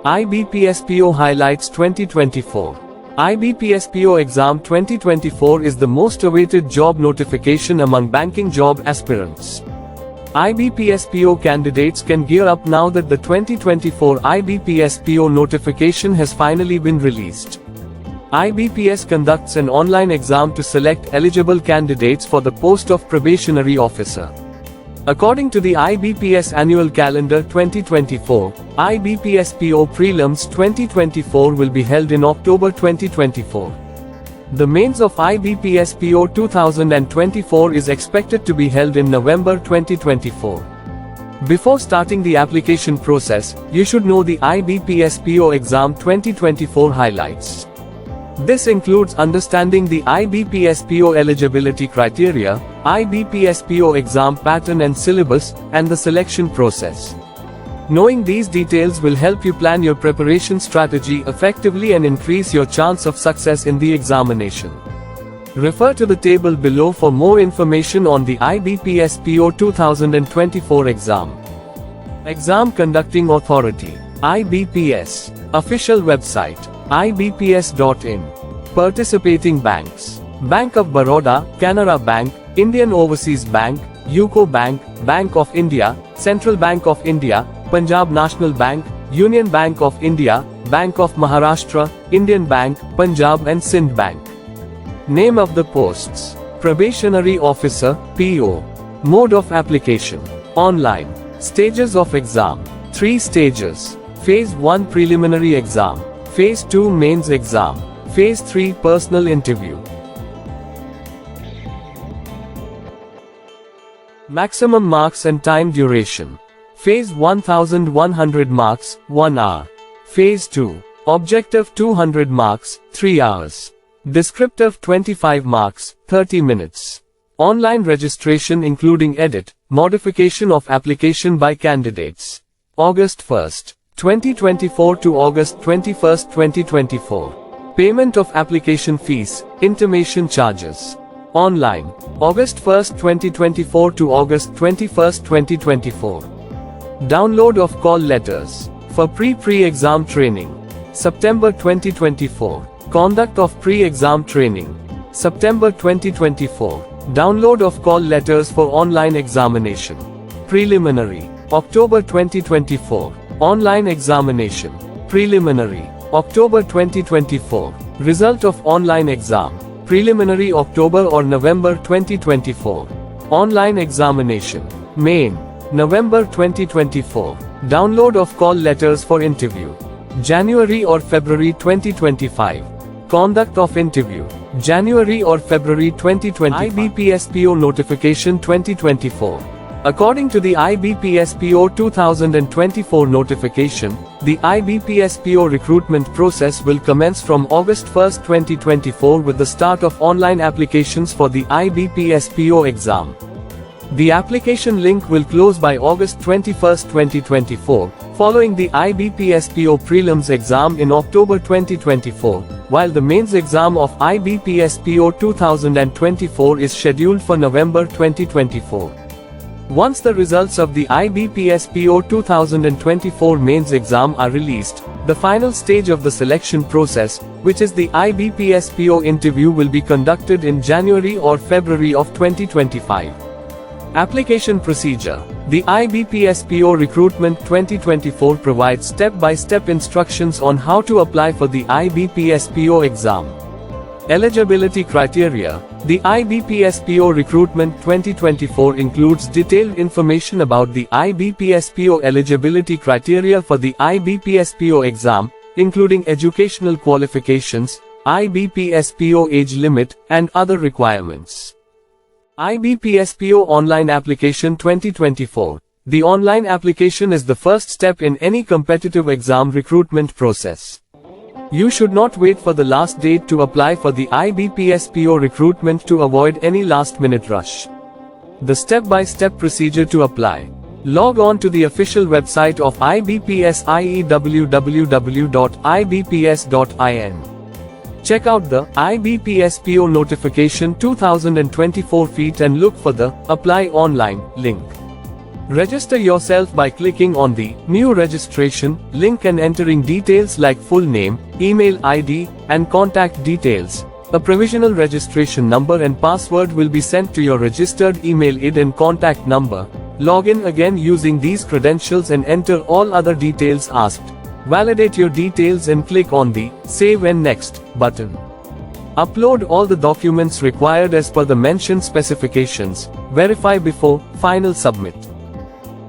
IBPS-PO Highlights 2024. IBPS-PO Exam 2024 is the most awaited job notification among banking job aspirants. IBPS-PO candidates can gear up now that the 2024 IBPS-PO notification has finally been released. IBPS conducts an online exam to select eligible candidates for the post of probationary officer. According to the IBPS Annual Calendar 2024, IBPS-PO Prelims 2024 will be held in October 2024. The mains of IBPS-PO 2024 is expected to be held in November 2024. Before starting the application process, you should know the IBPS-PO Exam 2024 highlights. This includes understanding the IBPS-PO eligibility criteria, IBPS-PO exam pattern and syllabus, and the selection process. Knowing these details will help you plan your preparation strategy effectively and increase your chance of success in the examination. Refer to the table below for more information on the IBPS-PO 2024 exam. Exam Conducting Authority, IBPS. Official website, ibps.in. Participating banks: Bank of Baroda, Canara Bank, Indian Overseas Bank, UCO Bank, Bank of India, Central Bank of India, Punjab National Bank, Union Bank of India, Bank of Maharashtra, Indian Bank, Punjab and Sindh Bank. Name of the posts: Probationary Officer, PO. Mode of application: online. Stages of exam: 3 stages. Phase 1 Preliminary Exam, Phase 2 Mains Exam, Phase 3 Personal Interview. Maximum marks and time duration: Phase 1100 marks, 1 hour. Phase 2. Objective 200 marks, 3 hours. Descriptive 25 marks, 30 minutes. Online registration including edit, modification of application by candidates. August 1st, 2024 to August 21st, 2024. Payment of application fees, intimation charges. Online, August 1st, 2024 to August 21st, 2024. Download of call letters. For pre-exam training. September 2024. Conduct of pre-exam training. September 2024. Download of call letters for online examination. Preliminary. October 2024. Online examination. Preliminary. October 2024. Result of online exam. Preliminary October or November 2024. Online examination. Main. November 2024. Download of call letters for interview. January or February 2025. Conduct of interview. January or February 2025. IBPS-PO Notification 2024. According to the IBPS-PO 2024 notification, the IBPS-PO recruitment process will commence from August 1, 2024 with the start of online applications for the IBPS-PO exam. The application link will close by August 21, 2024, following the IBPS-PO Prelims exam in October 2024, while the mains exam of IBPS-PO 2024 is scheduled for November 2024. Once the results of the IBPS-PO 2024 mains exam are released, the final stage of the selection process, which is the IBPS-PO interview, will be conducted in January or February of 2025. Application procedure. The IBPS-PO Recruitment 2024 provides step-by-step instructions on how to apply for the IBPS-PO exam. Eligibility criteria. The IBPS-PO Recruitment 2024 includes detailed information about the IBPS-PO eligibility criteria for the IBPS-PO exam, including educational qualifications, IBPS-PO age limit, and other requirements. IBPS-PO Online Application 2024. The online application is the first step in any competitive exam recruitment process. You should not wait for the last date to apply for the IBPS-PO recruitment to avoid any last-minute rush. The step-by-step procedure to apply. Log on to the official website of IBPS, i.e. www.ibps.in. Check out the IBPS-PO Notification 2024 feed and look for the Apply Online link. Register yourself by clicking on the New Registration link and entering details like full name, email ID, and contact details. A provisional registration number and password will be sent to your registered email ID and contact number. Log in again using these credentials and enter all other details asked. Validate your details and click on the Save and Next button. Upload all the documents required as per the mentioned specifications. Verify before final submit.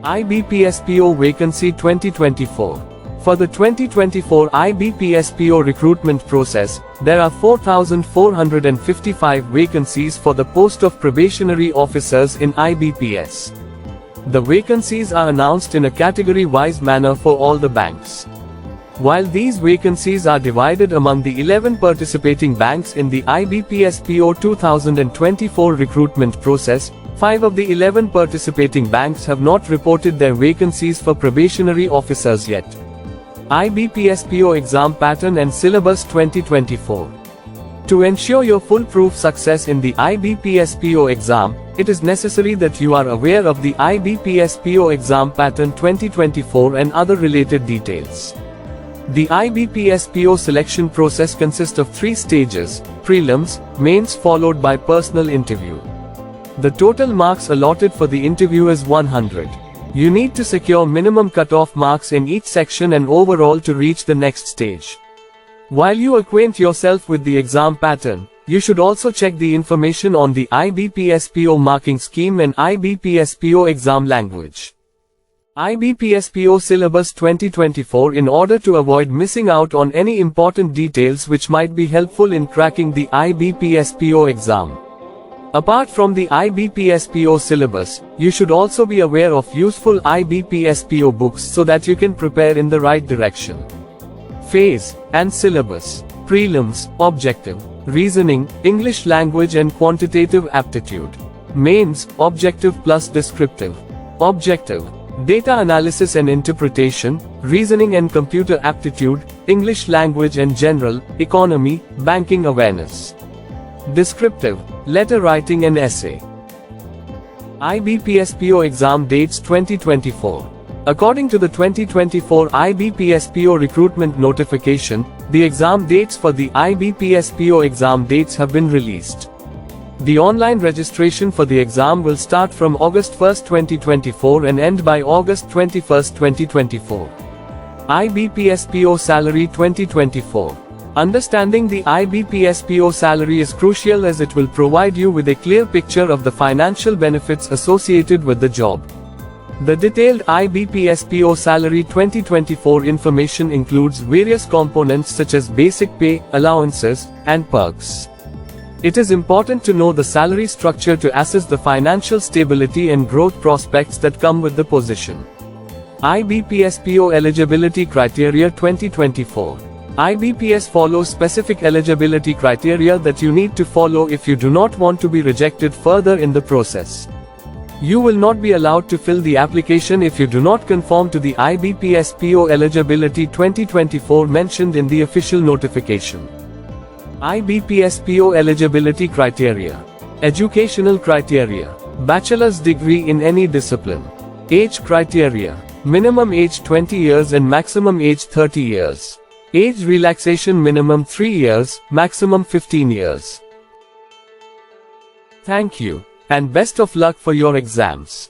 IBPSPO Vacancy 2024. For the 2024 IBPSPO recruitment process, there are 4,455 vacancies for the post of probationary officers in IBPS. The vacancies are announced in a category-wise manner for all the banks. While these vacancies are divided among the 11 participating banks in the IBPSPO 2024 recruitment process, 5 of the 11 participating banks have not reported their vacancies for probationary officers yet. IBPSPO Exam Pattern and Syllabus 2024. To ensure your foolproof success in the IBPSPO exam, it is necessary that you are aware of the IBPSPO Exam Pattern 2024 and other related details. The IBPSPO selection process consists of 3 stages: prelims, mains followed by personal interview. The total marks allotted for the interview is 100. You need to secure minimum cutoff marks in each section and overall to reach the next stage. While you acquaint yourself with the exam pattern, you should also check the information on the IBPSPO marking scheme and IBPSPO exam language. IBPSPO Syllabus 2024 in order to avoid missing out on any important details which might be helpful in cracking the IBPSPO exam. Apart from the IBPSPO syllabus, you should also be aware of useful IBPSPO books so that you can prepare in the right direction. Phase and syllabus. Prelims, objective, reasoning, English language and quantitative aptitude. Mains, objective plus descriptive. Objective, data analysis and interpretation, reasoning and computer aptitude, English language and general, economy, banking awareness. Descriptive, letter writing and essay. IBPSPO exam dates 2024. According to the 2024 IBPSPO recruitment notification, the exam dates for the IBPSPO exam dates have been released. The online registration for the exam will start from August 1, 2024 and end by August 21, 2024. IBPSPO Salary 2024. Understanding the IBPSPO salary is crucial as it will provide you with a clear picture of the financial benefits associated with the job. The detailed IBPSPO Salary 2024 information includes various components such as basic pay, allowances, and perks. It is important to know the salary structure to assess the financial stability and growth prospects that come with the position. IBPSPO Eligibility Criteria 2024. IBPS follows specific eligibility criteria that you need to follow if you do not want to be rejected further in the process. You will not be allowed to fill the application if you do not conform to the IBPSPO Eligibility 2024 mentioned in the official notification. IBPSPO Eligibility Criteria. Educational criteria. Bachelor's degree in any discipline. Age criteria. Minimum age 20 years and maximum age 30 years. Age relaxation minimum 3 years, maximum 15 years. Thank you, and best of luck for your exams.